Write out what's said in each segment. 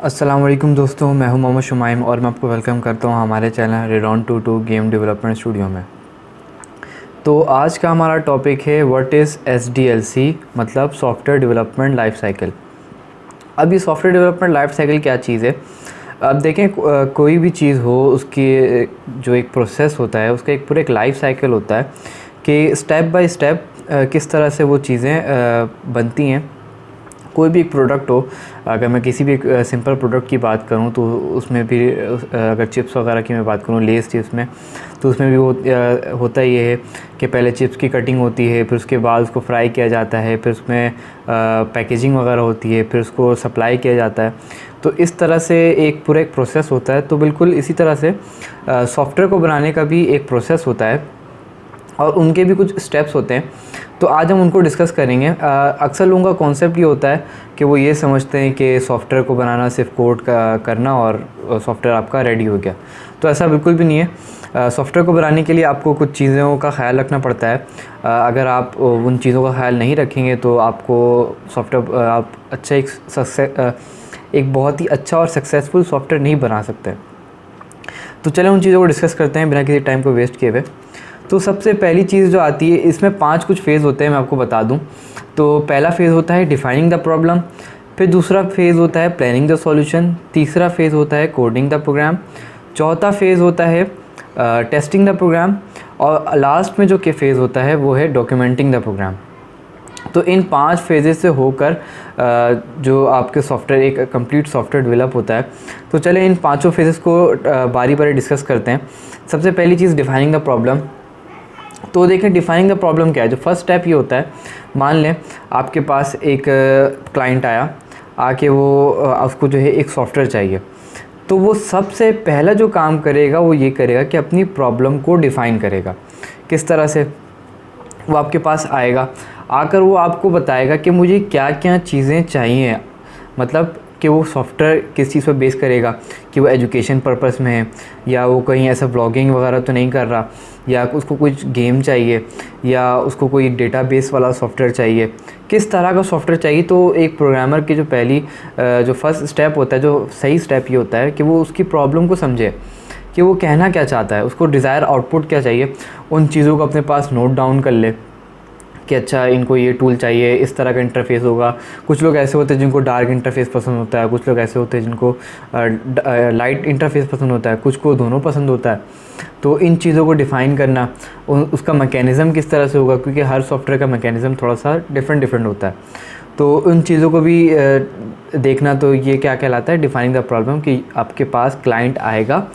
अस्सलाम वालेकुम दोस्तों, मैं हूं मोहम्मद शुमाइम और मैं आपको वेलकम करता हूं हमारे channel radon 22 game development studio में। तो आज का हमारा टॉपिक है व्हाट इज़ SDLC, मतलब सॉफ्टवेयर डेवलपमेंट लाइफ साइकिल। अब ये सॉफ्टवेयर डेवलपमेंट लाइफ साइकिल क्या चीज़ है? अब देखें, कोई भी चीज़ हो उसकी जो एक प्रोसेस होता है उसका एक पूरा एक लाइफ साइकिल होता है कि स्टेप बाय स्टेप किस तरह से वो चीज़ें बनती हैं। कोई भी एक प्रोडक्ट हो, अगर मैं किसी भी सिंपल प्रोडक्ट की बात करूं तो उसमें भी अगर चिप्स वगैरह की मैं बात करूं, लेस चिप्स में, तो उसमें भी होता ये है कि पहले चिप्स की कटिंग होती है, फिर उसके बाद उसको फ्राई किया जाता है, फिर उसमें पैकेजिंग वगैरह होती है, फिर उसको सप्लाई किया जाता है। तो इस तरह से एक पूरा एक प्रोसेस होता है। तो बिल्कुल इसी तरह से सॉफ्टवेयर को बनाने का भी एक प्रोसेस होता है और उनके भी कुछ स्टेप्स होते हैं। तो आज हम उनको डिस्कस करेंगे। अक्सर लोगों का कॉन्सेप्ट ये होता है कि वो ये समझते हैं कि सॉफ्टवेयर को बनाना सिर्फ कोड का करना और सॉफ्टवेयर आपका रेडी हो गया। तो ऐसा बिल्कुल भी नहीं है। सॉफ्टवेयर को बनाने के लिए आपको कुछ चीज़ों का ख्याल रखना पड़ता है। अगर आप उन चीज़ों का ख्याल नहीं रखेंगे तो आपको सॉफ्टवेयर आप एक बहुत ही अच्छा और सक्सेसफुल सॉफ्टवेयर नहीं बना सकते। तो चलें उन चीज़ों को डिस्कस करते हैं बिना किसी टाइम को वेस्ट किए हुए। तो सबसे पहली चीज़ जो आती है, इसमें 5 कुछ फ़ेज़ होते हैं, मैं आपको बता दूं। तो पहला फ़ेज़ होता है डिफ़ाइनिंग द प्रॉब्लम, फिर दूसरा फ़ेज़ होता है प्लानिंग द सॉल्यूशन, तीसरा फ़ेज़ होता है कोडिंग द प्रोग्राम, चौथा फ़ेज़ होता है टेस्टिंग द प्रोग्राम, और लास्ट में जो के फ़ेज़ होता है वो है डॉक्यूमेंटिंग द प्रोग्राम। तो इन 5 फेजेस से होकर जो आपके सॉफ्टवेयर एक कंप्लीट सॉफ्टवेयर डेवलप होता है। तो चलें इन पांचों फेजेस को बारी बारी डिस्कस करते हैं। सबसे पहली चीज़ डिफ़ाइनिंग द प्रॉब्लम। तो देखें डिफ़ाइनिंग द प्रॉब्लम क्या है। जो फर्स्ट स्टेप ये होता है, मान लें आपके पास एक क्लाइंट आया, आके वो उसको जो है एक सॉफ्टवेयर चाहिए। तो वो सबसे पहला जो काम करेगा वो ये करेगा कि अपनी प्रॉब्लम को डिफ़ाइन करेगा। किस तरह से? वो आपके पास आएगा, आकर वो आपको बताएगा कि मुझे क्या क्या चीज़ें चाहिए। मतलब कि वो सॉफ्टवेयर किस चीज़ पर बेस करेगा, कि वो एजुकेशन पर्पस में है, या वो कहीं ऐसा ब्लॉगिंग वगैरह तो नहीं कर रहा, या उसको कुछ गेम चाहिए, या उसको कोई डेटाबेस वाला सॉफ्टवेयर चाहिए, किस तरह का सॉफ्टवेयर चाहिए। तो एक प्रोग्रामर की जो पहली जो फर्स्ट स्टेप होता है, जो सही स्टेप ये होता है कि वो उसकी प्रॉब्लम को समझे कि वो कहना क्या चाहता है, उसको डिज़ायर आउटपुट क्या चाहिए। उन चीज़ों को अपने पास नोट डाउन कर ले कि अच्छा इनको ये टूल चाहिए, इस तरह का इंटरफेस होगा। कुछ लोग ऐसे होते हैं जिनको डार्क इंटरफेस पसंद होता है, कुछ लोग ऐसे होते हैं जिनको लाइट इंटरफेस पसंद होता है, कुछ को दोनों पसंद होता है। तो इन चीज़ों को डिफ़ाइन करना, उसका मैकेनिज़्म किस तरह से होगा, क्योंकि हर सॉफ्टवेयर का मैकेनिज़्म थोड़ा सा डिफरेंट होता है। तो उन चीज़ों को भी देखना। तो ये क्या कहलाता है, डिफ़ाइनिंग द प्रॉब्लम, कि आपके पास क्लाइंट आएगा,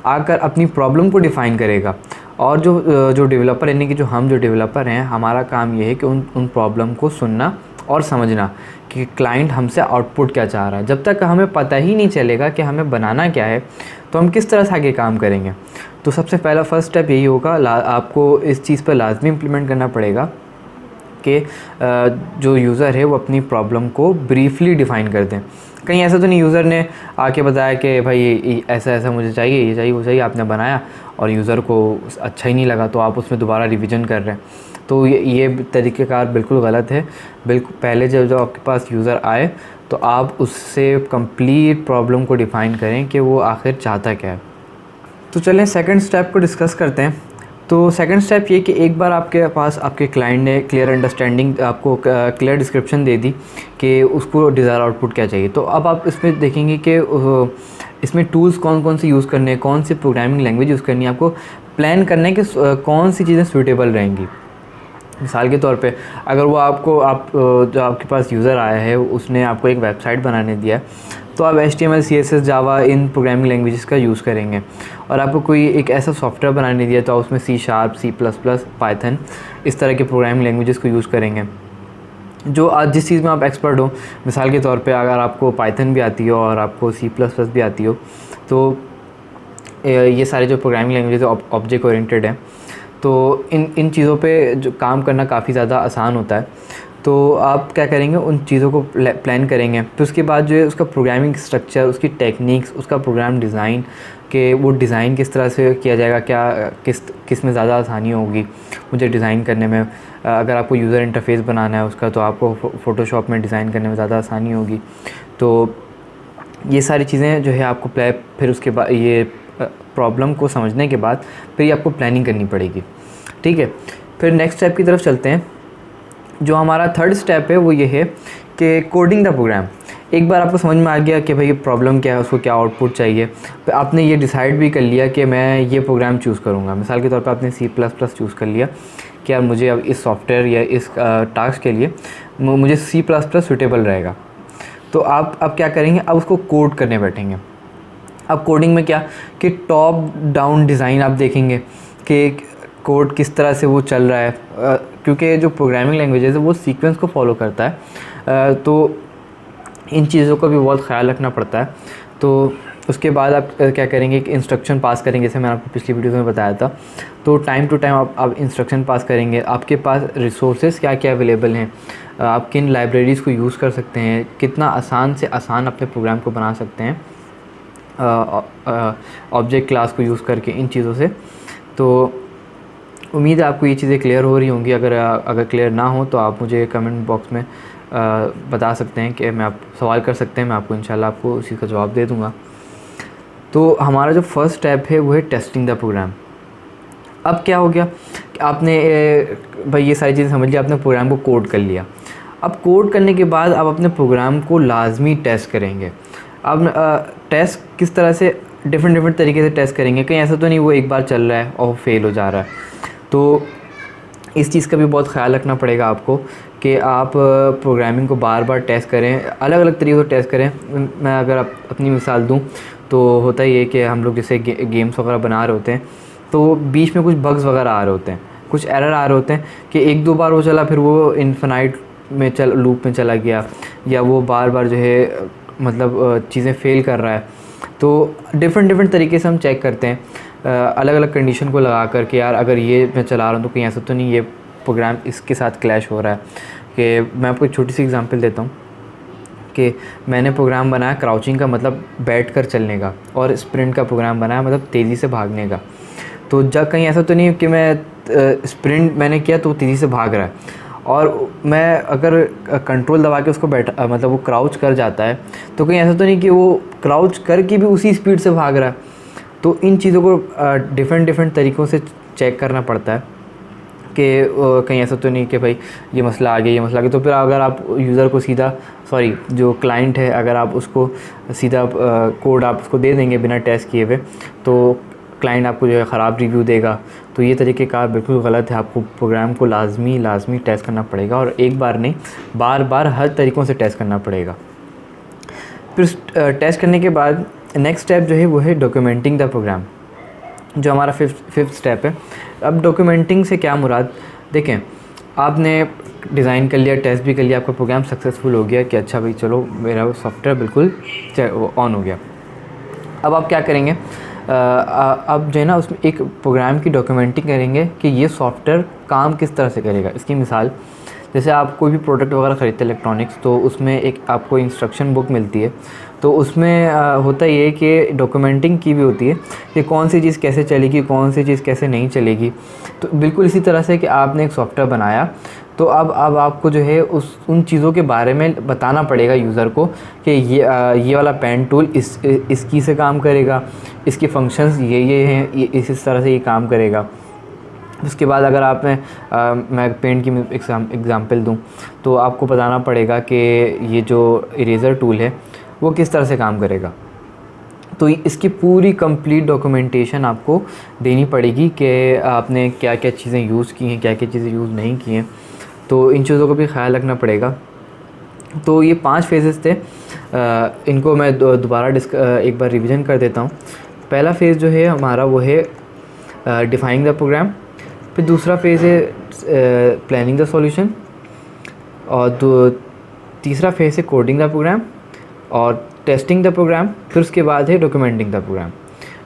आकर अपनी प्रॉब्लम को डिफ़ाइन करेगा। और जो डेवलपर, यानी कि हम जो डेवलपर हैं, हमारा काम ये है कि उन प्रॉब्लम को सुनना और समझना कि क्लाइंट हमसे आउटपुट क्या चाह रहा है। जब तक हमें पता ही नहीं चलेगा कि हमें बनाना क्या है, तो हम किस तरह से आगे काम करेंगे। तो सबसे पहला फर्स्ट स्टेप यही होगा, आपको इस चीज़ पर लाजमी इम्प्लीमेंट करना पड़ेगा कि जो यूज़र है वो अपनी प्रॉब्लम को ब्रीफली डिफ़ाइन कर दें। कहीं ऐसा तो नहीं यूज़र ने आके बताया कि भाई ऐसा ऐसा मुझे चाहिए, ये चाहिए, वो चाहिए, आपने बनाया और यूज़र को अच्छा ही नहीं लगा तो आप उसमें दोबारा रिवीजन कर रहे हैं। तो ये तरीक़ेकार बिल्कुल गलत है। बिल्कुल पहले जब आपके पास यूज़र आए तो आप उससे कंप्लीट प्रॉब्लम को डिफ़ाइन करें कि वो आखिर चाहता क्या है। तो चलें सेकंड स्टेप को डिस्कस करते हैं। तो सेकंड स्टेप ये कि एक बार आपके पास आपके क्लाइंट ने क्लियर अंडरस्टैंडिंग, आपको क्लियर डिस्क्रिप्शन दे दी कि उसको डिज़ायर आउटपुट क्या चाहिए। तो अब आप इसमें देखेंगे कि इसमें टूल्स कौन कौन से यूज़ करने हैं, कौन सी प्रोग्रामिंग लैंग्वेज यूज़ करनी है। आपको प्लान करना है कि कौन सी चीज़ें सूटेबल रहेंगी। मिसाल के तौर पे अगर वो जो आपके पास यूज़र आया है उसने आपको एक वेबसाइट बनाने दिया, तो आप HTML CSS जावा इन प्रोग्रामिंग लैंग्वेजेस का यूज़ करेंगे। और आपको कोई एक ऐसा सॉफ्टवेयर बनाने दिया तो उसमें C#, C++, पाइथन, इस तरह के प्रोग्रामिंग लैंग्वेजेस को यूज़ करेंगे जो आज जिस चीज़ में आप एक्सपर्ट हो। मिसाल के तौर पे अगर आपको पाइथन भी आती हो और आपको C++ भी आती हो, तो ये सारे जो प्रोग्रामिंग लैंग्वेजेस ऑब्जेक्ट ओरिएंटेड हैं, तो इन चीज़ों पे जो काम करना काफ़ी ज़्यादा आसान होता है। तो आप क्या करेंगे, उन चीज़ों को प्लान करेंगे। फिर उसके बाद जो है उसका प्रोग्रामिंग स्ट्रक्चर, उसकी टेक्निक्स, उसका प्रोग्राम डिज़ाइन, कि वो डिज़ाइन किस तरह से किया जाएगा, क्या किस में ज़्यादा आसानी होगी मुझे डिज़ाइन करने में। अगर आपको यूज़र इंटरफेस बनाना है उसका, तो आपको फ़ोटोशॉप में डिज़ाइन करने में ज़्यादा आसानी होगी। तो ये सारी चीज़ें जो है आपको फिर उसके बाद ये प्रॉब्लम को समझने के बाद फिर ये आपको प्लानिंग करनी पड़ेगी, ठीक है। फिर नेक्स्ट स्टेप की तरफ चलते हैं। जो हमारा थर्ड स्टेप है वो ये है कि कोडिंग द प्रोग्राम। एक बार आपको समझ में आ गया कि भाई प्रॉब्लम क्या है, उसको क्या आउटपुट चाहिए, फिर आपने ये डिसाइड भी कर लिया कि मैं ये प्रोग्राम चूज़ करूँगा। मिसाल के तौर पर आपने C++ चूज़ कर लिया कि यार मुझे अब इस सॉफ्टवेयर या इस टास्क के लिए मुझे C++ सूटेबल रहेगा। तो आप अब क्या करेंगे, अब उसको कोड करने बैठेंगे। अब कोडिंग में क्या कि टॉप डाउन डिज़ाइन आप देखेंगे कि कोड किस तरह से वो चल रहा है, क्योंकि जो प्रोग्रामिंग लैंग्वेजेस है वो सीक्वेंस को फॉलो करता है, तो इन चीज़ों का भी बहुत ख्याल रखना पड़ता है। तो उसके बाद आप क्या करेंगे कि इंस्ट्रक्शन पास करेंगे, जैसे मैंने आपको पिछली वीडियो में बताया था। तो टाइम टू टाइम आप इंस्ट्रक्शन पास करेंगे। आपके पास रिसोर्सेज क्या क्या अवेलेबल हैं, आप किन लाइब्रेरीज़ को यूज़ कर सकते हैं, कितना आसान से आसान अपने प्रोग्राम को बना सकते हैं ऑब्जेक्ट क्लास को यूज़ करके, इन चीज़ों से। तो उम्मीद है आपको ये चीज़ें क्लियर हो रही होंगी। अगर क्लियर ना हो तो आप मुझे कमेंट बॉक्स में बता सकते हैं कि आप सवाल कर सकते हैं, मैं आपको इंशाल्लाह आपको उसी का जवाब दे दूँगा। तो हमारा जो फर्स्ट स्टेप है वो है टेस्टिंग द प्रोग्राम। अब क्या हो गया कि आपने भाई ये सारी चीज़ें समझ लिया, आपने प्रोग्राम को कोड कर लिया। अब कोड करने के बाद आप अपने प्रोग्राम को लाजमी टेस्ट करेंगे। अब टेस्ट किस तरह से, डिफरेंट तरीके से टेस्ट करेंगे। कहीं ऐसा तो नहीं वो एक बार चल रहा है और फेल हो जा रहा है। तो इस चीज़ का भी बहुत ख्याल रखना पड़ेगा आपको कि आप प्रोग्रामिंग को बार बार टेस्ट करें, अलग अलग तरीक़ों से टेस्ट करें। मैं अगर अपनी मिसाल दूं तो होता ही है कि हम लोग जैसे गेम्स वगैरह बना रहे होते हैं तो बीच में कुछ बग्स वगैरह आ रहे होते हैं, कुछ एरर आ रहे होते हैं कि एक दो बार वो चला, फिर वो इन्फिनाइट में लूप में चला गया, या वो बार बार जो है मतलब चीज़ें फेल कर रहा है। तो डिफरेंट तरीके से हम चेक करते हैं, अलग अलग कंडीशन को लगा कर के यार अगर ये मैं चला रहा हूँ तो कहीं ऐसा तो नहीं ये प्रोग्राम इसके साथ क्लैश हो रहा है। कि मैं आपको एक छोटी सी एग्जांपल देता हूँ कि मैंने प्रोग्राम बनाया क्राउचिंग का, मतलब बैठकर चलने का, और स्प्रिंट का प्रोग्राम बनाया, मतलब तेज़ी से भागने का। तो जब कहीं ऐसा तो नहीं कि मैं स्प्रिंट मैंने किया तो तेज़ी से भाग रहा है, और मैं अगर कंट्रोल दबा के उसको मतलब वो क्राउच कर जाता है, तो कहीं ऐसा तो नहीं कि वो क्राउच करके भी उसी स्पीड से भाग रहा है। तो इन चीज़ों को डिफरेंट तरीक़ों से चेक करना पड़ता है कि कहीं ऐसा तो नहीं कि भाई ये मसला आ गया, ये मसला आ गया। तो फिर अगर आप यूज़र को सीधा जो क्लाइंट है, अगर आप उसको सीधा कोड आप उसको दे देंगे बिना टेस्ट किए हुए, तो क्लाइंट आपको जो है ख़राब रिव्यू देगा। तो ये तरीके का बिल्कुल गलत है। आपको प्रोग्राम को लाजमी टेस्ट करना पड़ेगा, और एक बार नहीं बार बार हर तरीक़ों से टेस्ट करना पड़ेगा। फिर टेस्ट करने के बाद नेक्स्ट स्टेप जो है वो है डॉक्यूमेंटिंग द प्रोग्राम, जो हमारा फिफ्थ स्टेप है। अब डॉक्यूमेंटिंग से क्या मुराद, देखें आपने डिज़ाइन कर लिया, टेस्ट भी कर लिया, आपका प्रोग्राम सक्सेसफुल हो गया कि अच्छा भाई चलो मेरा सॉफ्टवेयर बिल्कुल ऑन हो गया। अब आप क्या करेंगे, अब जो है ना उसमें एक प्रोग्राम की डॉक्यूमेंटिंग करेंगे कि ये सॉफ्टवेयर काम किस तरह से करेगा। इसकी मिसाल, जैसे आप कोई भी प्रोडक्ट वगैरह ख़रीदते हैं इलेक्ट्रॉनिक्स, तो उसमें एक आपको इंस्ट्रक्शन बुक मिलती है। तो उसमें होता ये कि डॉक्यूमेंटिंग की भी होती है कि कौन सी चीज़ कैसे चलेगी, कौन सी चीज़ कैसे नहीं चलेगी। तो बिल्कुल इसी तरह से कि आपने एक सॉफ्टवेयर बनाया, तो अब आपको जो है उन चीज़ों के बारे में बताना पड़ेगा यूज़र को कि ये वाला पेन टूल इसकी से काम करेगा, इसके फंक्शंस ये हैं, ये इस तरह से ये काम करेगा। उसके बाद अगर मैं पेंट की एग्ज़ाम्पल दूं तो आपको बताना पड़ेगा कि ये जो इरेज़र टूल है वो किस तरह से काम करेगा। तो इसकी पूरी कंप्लीट डॉक्यूमेंटेशन आपको देनी पड़ेगी कि आपने क्या क्या चीज़ें यूज़ की हैं, क्या क्या चीज़ें यूज़ नहीं की हैं। तो इन चीज़ों का भी ख्याल रखना पड़ेगा। तो ये 5 फेजेस थे, इनको मैं दोबारा एक बार रिवीजन कर देता हूँ। पहला फ़ेज़ जो है हमारा वो है डिफाइनिंग द प्रोग्राम। फिर दूसरा फेज़ है प्लानिंग द सॉल्यूशन, और तीसरा फेज़ है कोडिंग द प्रोग्राम और टेस्टिंग द प्रोग्राम। फिर उसके बाद है डॉक्यूमेंटिंग द प्रोग्राम।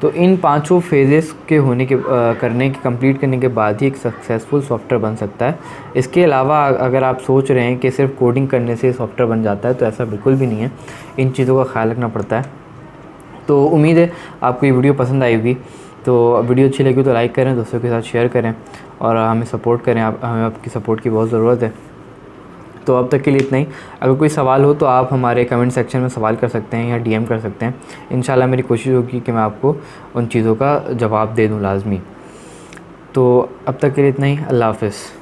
तो इन 5 फेजेस के कंप्लीट करने के बाद ही एक सक्सेसफुल सॉफ्टवेयर बन सकता है। इसके अलावा अगर आप सोच रहे हैं कि सिर्फ कोडिंग करने से सॉफ्टवेयर बन जाता है, तो ऐसा बिल्कुल भी नहीं है। इन चीज़ों का ख्याल रखना पड़ता है। तो उम्मीद है आपको ये वीडियो पसंद आई होगी। तो वीडियो अच्छी लगी तो लाइक करें, दोस्तों के साथ शेयर करें और हमें सपोर्ट करें। हमें आपकी सपोर्ट की बहुत ज़रूरत है। तो अब तक के लिए इतना ही। अगर कोई सवाल हो तो आप हमारे कमेंट सेक्शन में सवाल कर सकते हैं या DM कर सकते हैं। इंशाल्लाह मेरी कोशिश होगी कि मैं आपको उन चीज़ों का जवाब दे दूँ लाजमी। तो अब तक के लिए इतना ही। अल्लाह हाफ़िज़।